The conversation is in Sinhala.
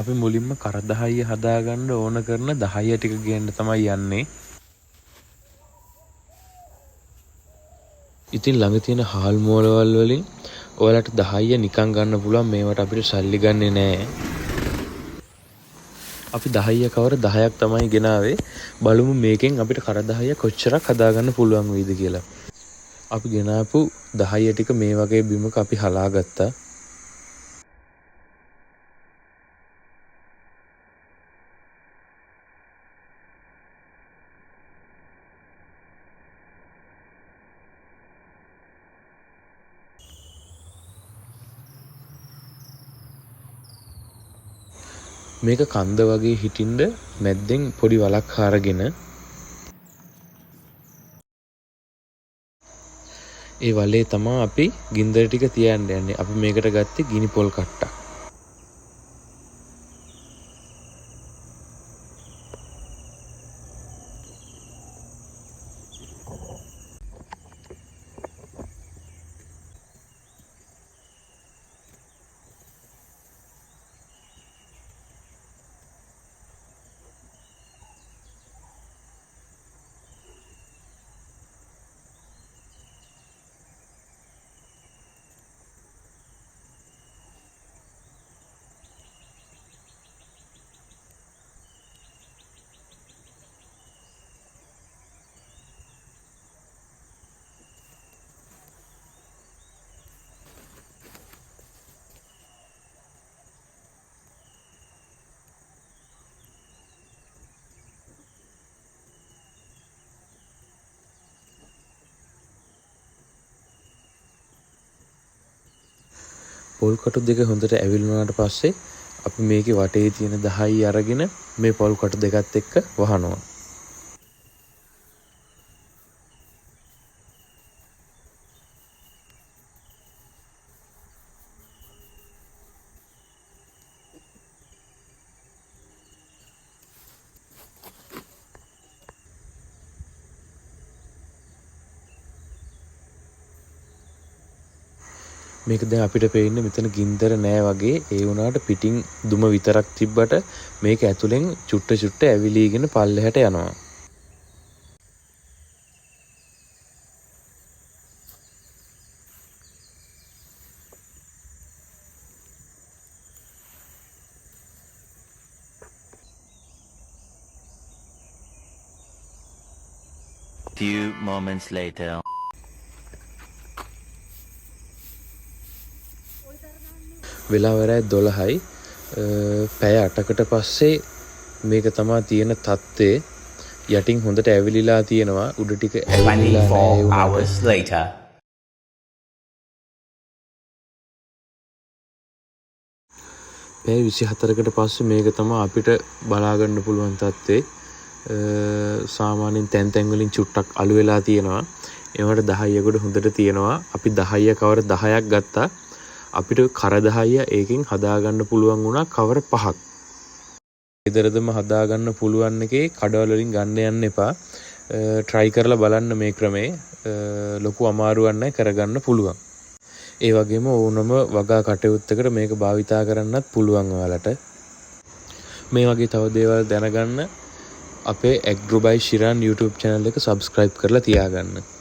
අපි මුලින්ම කරදහය හදාගන්න ඕන කරන දහය ටික ගේන්න තමයි යන්නේ. ඉතින් ළඟ තියෙන හාල් මෝලවල් වලින් ඔයාලට 10 නිකන් ගන්න පුළුවන්. මේවට අපිට සල්ලි ගන්නෙ නෑ. අපි 10 කවර 10ක් තමයි ගෙනාවේ. බලමු මේකෙන් අපිට කර 10 කොච්චරක් හදාගන්න පුළුවන් වෙයිද කියලා. අපි ගෙනාපු 10 ටික මේ වගේ බිමක අපි හලාගත්තා. මේක කන්ද වගේ හිටින්ද මැද්දෙන් පොඩි වලක් හරගෙන ඒ වලේ තමයි අපි ගින්දර ටික තියන්න යන්නේ. අපි මේකට ගත්තේ ගිනි පොල් කට්ටක්. පොල් කටු දෙක හොඳට ඇවිල්ුණාට පස්සේ අපි මේකේ වටේ තියෙන 10 අරගෙන මේ පොල් කටු දෙකත් එක්ක වහනවා. මේක දැන් අපිට පේන්නේ මෙතන ගින්දර නෑ වගේ. ඒ වුණාට පිටින් දුම විතරක් තිබ්බට මේක ඇතුලෙන් චුට්ට චුට්ට ඇවිලීගෙන පල්ලෙහාට යනවා. Few moments later. වෙලාවරයි 12යි. පැය 8කට පස්සේ මේක තමයි තියෙන තත්ත්වය. යටින් හොඳට ඇවිලිලා තියෙනවා. උඩ ටික ඇවිලිලා 24 hours later. පැය 24කට පස්සේ මේක තමයි අපිට බලා ගන්න පුළුවන් තත්ත්වේ. සාමාන්‍යයෙන් තැන් වලින් චුට්ටක් අළු වෙලා තියෙනවා. ඒවට 10කට හොඳට තියෙනවා. අපි 10 කවර 10ක් ගත්තා. අපිට කර 10 ඒකෙන් හදාගන්න පුළුවන් වුණා කවර 5ක්. ඊදරදම හදාගන්න පුළුවන් එකේ කඩවල වලින් ගන්න යන්න එපා. try කරලා බලන්න මේ ක්‍රමේ. ලොකු අමාරුවක් නැහැ, කරගන්න පුළුවන්. ඒ වගේම ඕනම වගා කටයුත්තකට මේක භාවිතා කරන්නත් පුළුවන් ඔයාලට. මේ වගේ තව දේවල් දැනගන්න අපේ Agro by Shiran YouTube channel එක subscribe කරලා තියාගන්න.